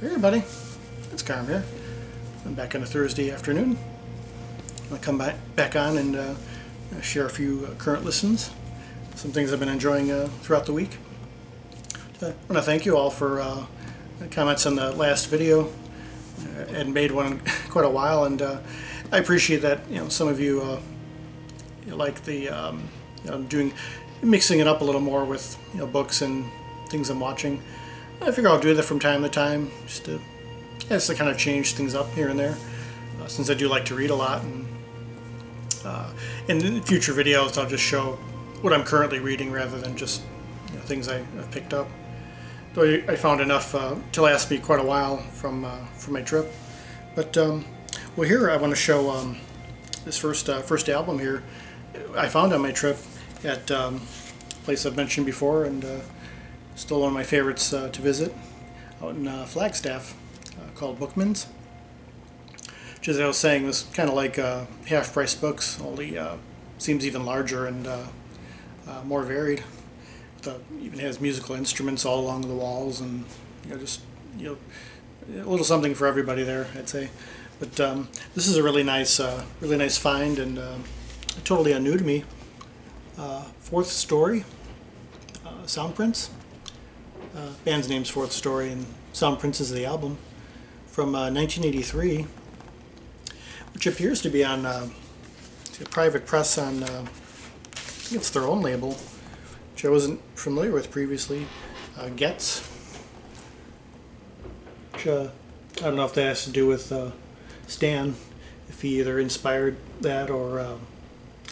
Hey everybody, it's Carm here. I'm back on a Thursday afternoon. I'll come back on and share a few current listens, some things I've been enjoying throughout the week. I want to thank you all for comments on the last video. I hadn't made one in quite a while, and I appreciate that. Some of you like the mixing it up a little more with books and things I'm watching. I figure I'll do that from time to time, just to kind of change things up here and there, since I do like to read a lot. And in future videos, I'll just show what I'm currently reading rather than just things I've picked up. Though I found enough to last me quite a while from my trip. But well, here I want to show this first album here I found on my trip at a place I've mentioned before, and still one of my favorites to visit, out in Flagstaff, called Bookman's. Which, as I was saying, was kind of like half-price books, only seems even larger and more varied. Even has musical instruments all along the walls, and just a little something for everybody there, I'd say. But this is a really nice find, and totally new to me. Fourth Story, Soundprints. Band's name's Fourth Story, and Soundprints is the album, from 1983, which appears to be on a private press on, I think it's their own label, which I wasn't familiar with previously, Getz. Which, I don't know if that has to do with Stan, if he either inspired that or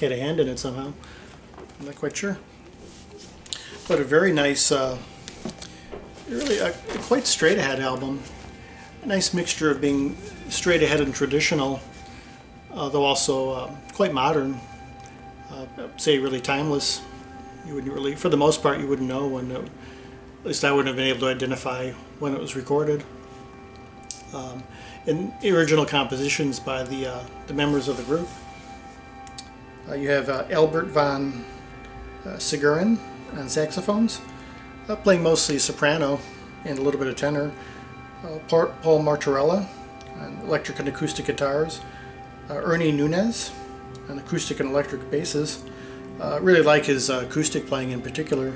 had a hand in it somehow. I'm not quite sure. But a very nice, really a quite straight-ahead album. A nice mixture of being straight-ahead and traditional, though also quite modern. I'd say really timeless. You wouldn't really, for the most part, you wouldn't know when at least I wouldn't have been able to identify when it was recorded. And original compositions by the members of the group. You have Albert von Siguren on saxophones, playing mostly soprano and a little bit of tenor. Paul Martorella on electric and acoustic guitars. Ernie Nunez on acoustic and electric basses. Really like his acoustic playing in particular.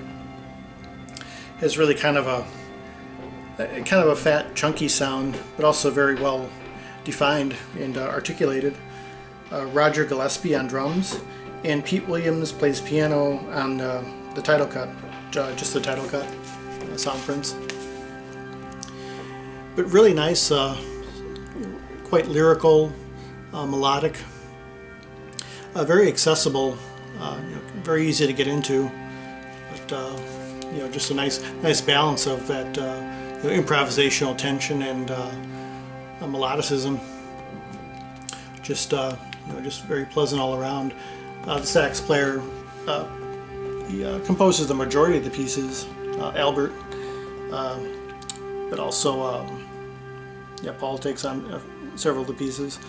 Has really kind of a fat, chunky sound, but also very well defined and articulated. Roger Gillespie on drums, and Pete Williams plays piano on the title cut, just the title cut, Soundprints. But really nice, quite lyrical, melodic, very accessible, very easy to get into, but just a nice balance of that improvisational tension and melodicism. Just very pleasant all around. The sax player, he composes the majority of the pieces, Albert, but also Paul takes on several of the pieces.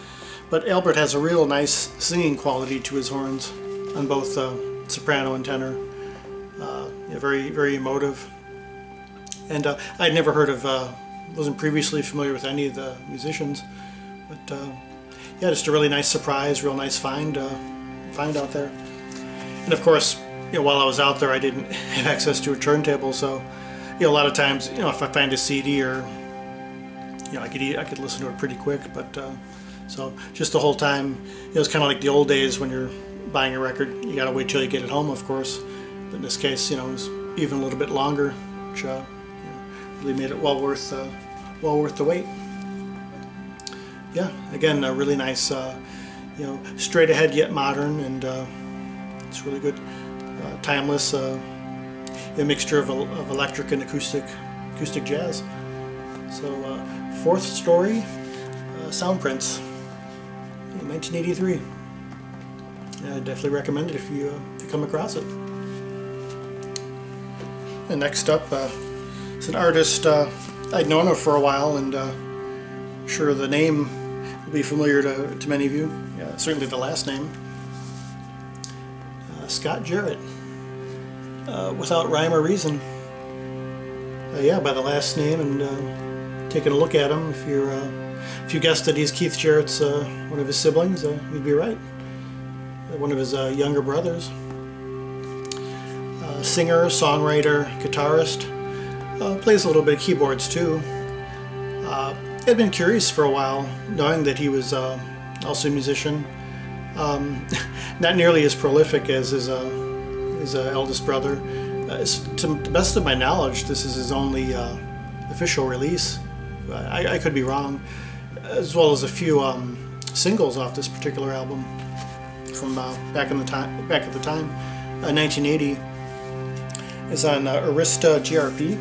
But Albert has a real nice singing quality to his horns on both soprano and tenor. Very, very emotive. And I'd never heard of, wasn't previously familiar with any of the musicians, but yeah, just a really nice surprise, real nice find out there. And of course, while I was out there, I didn't have access to a turntable, so a lot of times, if I find a CD or I could listen to it pretty quick. But so just the whole time, it's kind of like the old days when you're buying a record, you gotta wait till you get it home, of course. But in this case, it was even a little bit longer, which really made it well worth the wait. Yeah, again, a really nice, straight ahead yet modern, and it's really good, timeless, a mixture of electric and acoustic jazz. So, Fourth Story, Soundprints, 1983. I definitely recommend it if you come across it. And next up, it's an artist I'd known of for a while, and sure the name will be familiar to many of you. Yeah, certainly the last name. Scott Jarrett. Without rhyme or reason. Yeah, by the last name and taking a look at him, if you guessed that he's Keith Jarrett's one of his siblings, you'd be right. One of his younger brothers. Singer, songwriter, guitarist. Plays a little bit of keyboards too. I'd been curious for a while, knowing that he was also a musician. Not nearly as prolific as his eldest brother. To the best of my knowledge, this is his only official release. I could be wrong. As well as a few singles off this particular album from back at the time, 1980. Is on Arista GRP.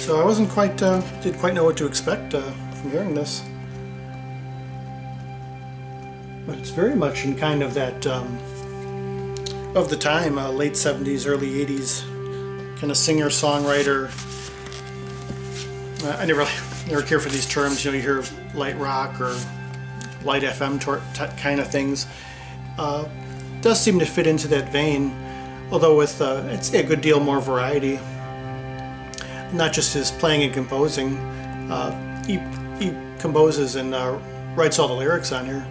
So I wasn't quite didn't quite know what to expect from hearing this. But it's very much in kind of that of the time, late 70s, early 80s, kind of singer-songwriter. I never care for these terms. You know, you hear light rock or light FM kind of things. Does seem to fit into that vein, although with I'd say a good deal more variety. Not just his playing and composing. He composes and writes all the lyrics on here.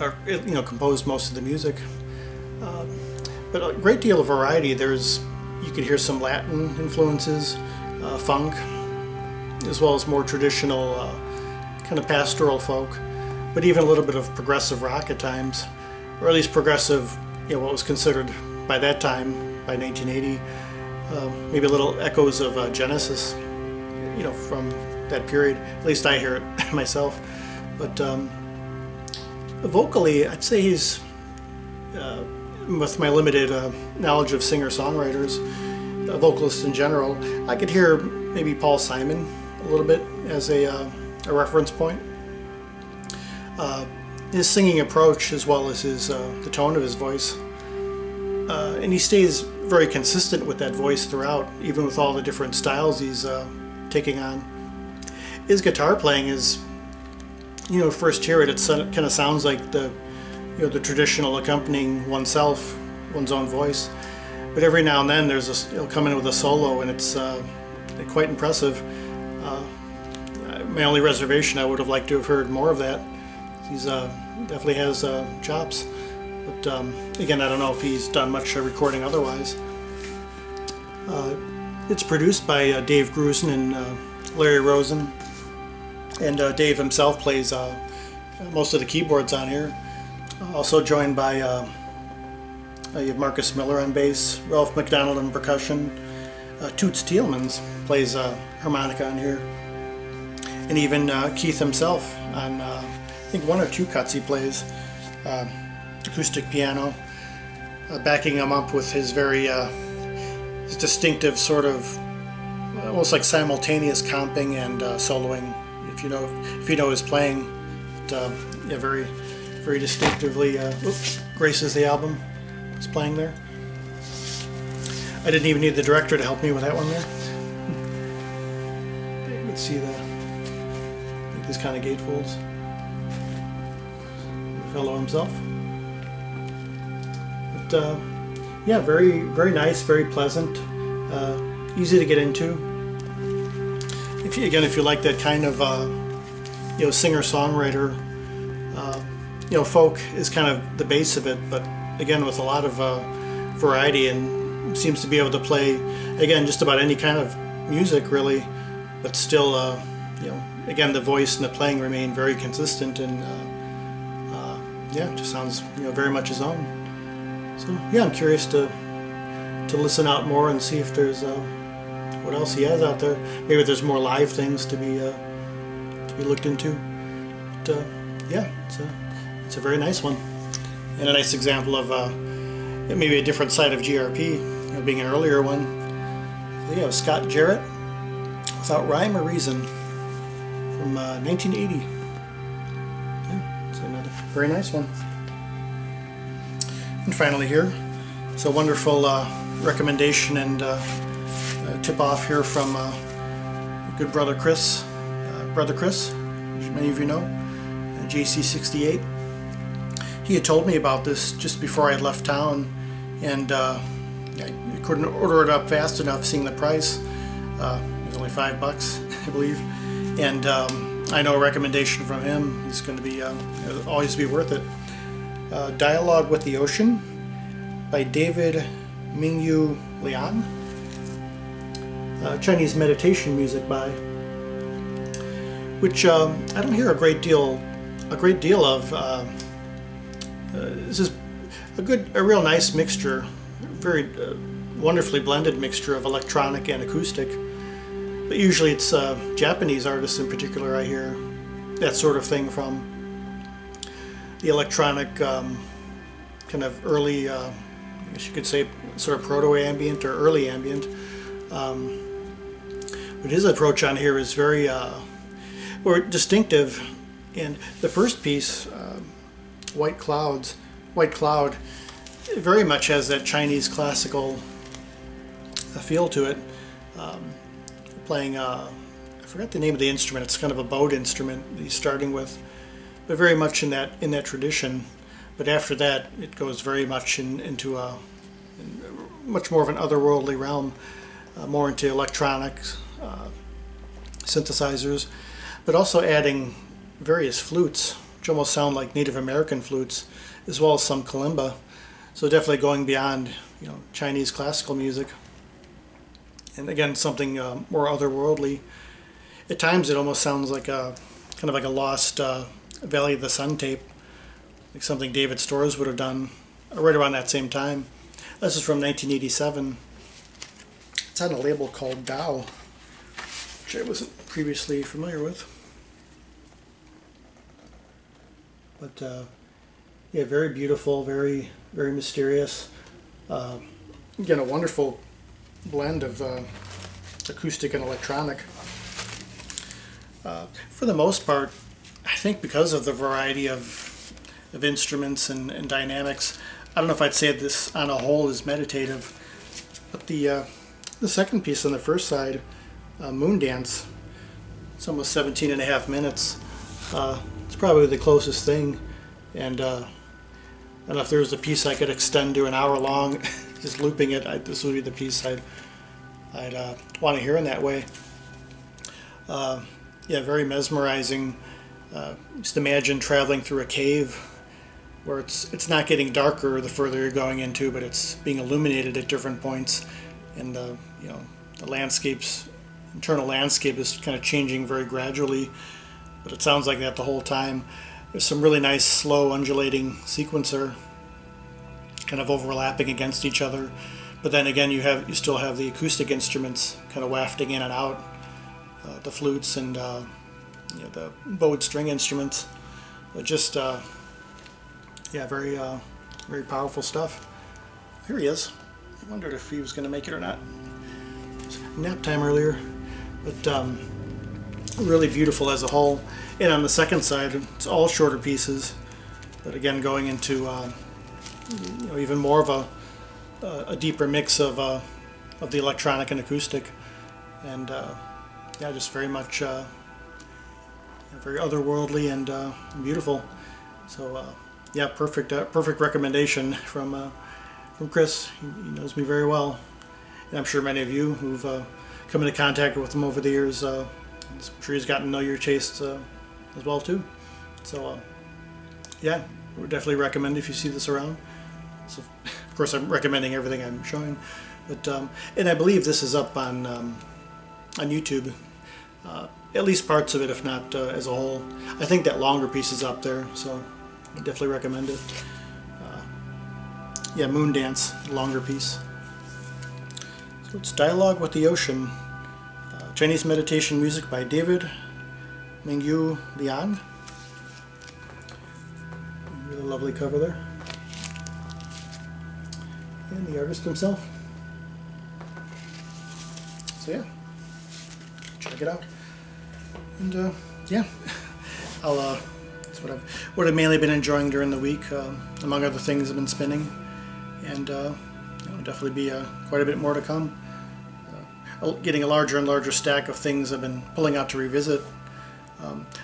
Or, you know, composed most of the music. But a great deal of variety. You could hear some Latin influences, funk, as well as more traditional kind of pastoral folk, but even a little bit of progressive rock at times, or at least progressive, you know, what was considered by that time, by 1980, maybe a little echoes of Genesis, you know, from that period. At least I hear it myself. But vocally, I'd say he's, with my limited knowledge of singer-songwriters, vocalists in general, I could hear maybe Paul Simon a little bit as a reference point. His singing approach, as well as the tone of his voice, and he stays very consistent with that voice throughout, even with all the different styles he's taking on. His guitar playing is, you know, first hear it, kind of sounds like the traditional accompanying oneself, one's own voice. But every now and then he'll come in with a solo, and it's quite impressive. My only reservation, I would have liked to have heard more of that. He's definitely has chops, but again, I don't know if he's done much recording otherwise. It's produced by Dave Grusin and Larry Rosen, and Dave himself plays most of the keyboards on here. Also joined by you have Marcus Miller on bass, Ralph McDonald on percussion, Toots Thielemans plays harmonica on here, and even Keith himself on I think one or two cuts he plays acoustic piano, backing him up with his very his distinctive sort of almost like simultaneous comping and soloing. If you know his playing, but, yeah, very distinctively graces the album. He's playing there. I didn't even need the director to help me with that one there. Let's see these kind of gatefolds. The fellow himself. But yeah, very nice, very pleasant, easy to get into. If you like that kind of singer-songwriter, folk is kind of the base of it, but again with a lot of variety, and seems to be able to play again just about any kind of music really, but still again the voice and the playing remain very consistent, and yeah, it just sounds very much his own. So yeah, I'm curious to listen out more and see if there's what else he has out there. Maybe there's more live things to be looked into. But yeah, it's a very nice one, and a nice example of maybe a different side of GRP, being an earlier one. So yeah, Scott Jarrett, Without Rhyme or Reason, from 1980. Yeah, it's another very nice one. And finally here, it's a wonderful recommendation and tip-off here from good brother Chris. Brother Chris, as many of you know, JC68. He had told me about this just before I had left town, and I couldn't order it up fast enough, seeing the price. It was only $5, I believe, and I know a recommendation from him. He's going to be it'll always be worth it. Dialogue with the Ocean by David Mingyu Liang. Chinese meditation music by, which I don't hear a great deal of. This is a real nice mixture, very wonderfully blended mixture of electronic and acoustic. But usually it's Japanese artists in particular I hear that sort of thing from. The electronic kind of early, I guess you could say sort of proto-ambient or early ambient. But his approach on here is very distinctive. And the first piece, White Cloud, very much has that Chinese classical feel to it. Playing, I forgot the name of the instrument. It's kind of a bowed instrument that he's starting with, but very much in that tradition. But after that, it goes very much into a much more of an otherworldly realm, more into electronics, synthesizers, but also adding various flutes, which almost sound like Native American flutes, as well as some kalimba. So definitely going beyond, Chinese classical music. And again, something more otherworldly. At times, it almost sounds like a kind of like a lost Valley of the Sun tape, like something David Storrs would have done right around that same time. This is from 1987. It's on a label called Dao, which I wasn't previously familiar with. But yeah, very beautiful, very mysterious. Again, a wonderful blend of acoustic and electronic. For the most part, I think because of the variety of instruments and dynamics, I don't know if I'd say this on a whole is meditative, but the second piece on the first side, Moondance, it's almost 17.5 minutes. It's probably the closest thing, and I don't know if there was a piece I could extend to an hour long, just looping it. This would be the piece I'd want to hear in that way. Yeah, very mesmerizing. Just imagine traveling through a cave where it's not getting darker the further you're going into, but it's being illuminated at different points, and the internal landscape is kind of changing very gradually, but it sounds like that the whole time. There's some really nice slow undulating sequencer kind of overlapping against each other, but then again you still have the acoustic instruments kind of wafting in and out, the flutes and the bowed string instruments. But just yeah, very powerful stuff. Here he is. I wondered if he was going to make it or not. It was nap time earlier, but really beautiful as a whole. And on the second side, it's all shorter pieces, but again going into even more of a deeper mix of the electronic and acoustic, and yeah, just very much very otherworldly and beautiful. So yeah, perfect recommendation from Chris. He knows me very well, and I'm sure many of you who've come into contact with him over the years, I'm sure he's gotten to know your tastes as well too. So yeah, I would definitely recommend if you see this around. So, of course, I'm recommending everything I'm showing, but and I believe this is up on YouTube, at least parts of it, if not as a whole. I think that longer piece is up there, so I definitely recommend it. Yeah, Moondance, longer piece. So it's Dialogue with the Ocean, Chinese meditation music by David Mingyu Liang. Really lovely cover there. And the artist himself. So yeah, check it out. And yeah, that's what I've mainly been enjoying during the week. Among other things, I've been spinning, and definitely be quite a bit more to come. Getting a larger and larger stack of things I've been pulling out to revisit.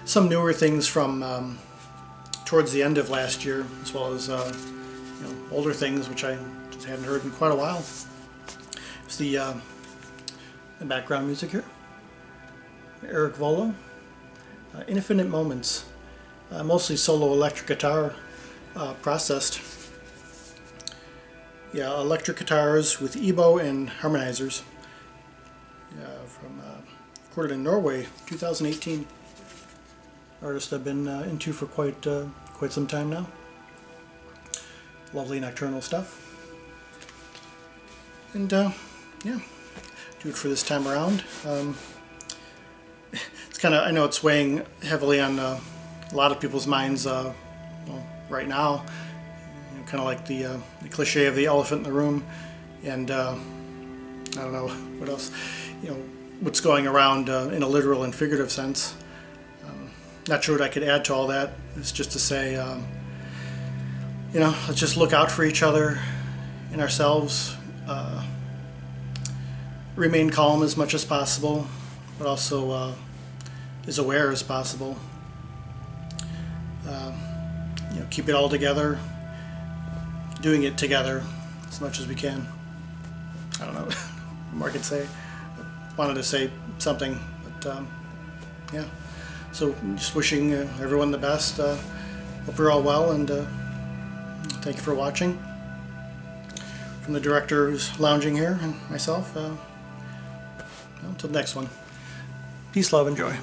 Some newer things from towards the end of last year, as well as older things which I just hadn't heard in quite a while. It's the background music here. Eric Volo. Infinite Moments. Mostly solo electric guitar processed. Yeah, electric guitars with EBow and harmonizers. From recorded in Norway, 2018. Artist I've been into for quite some time now. Lovely nocturnal stuff. And yeah, do it for this time around. It's kind of, I know it's weighing heavily on a lot of people's minds well, right now. You know, kind of like the cliche of the elephant in the room, and I don't know what else. You know, what's going around in a literal and figurative sense. Not sure what I could add to all that. It's just to say, you know, let's just look out for each other and ourselves. Remain calm as much as possible, but also as aware as possible. You know, keep it all together, doing it together as much as we can. I don't know what more I could say. I wanted to say something, but yeah. So just wishing everyone the best. Hope you're all well, and thank you for watching. From the director who's lounging here and myself, until the next one. Peace, love, and joy.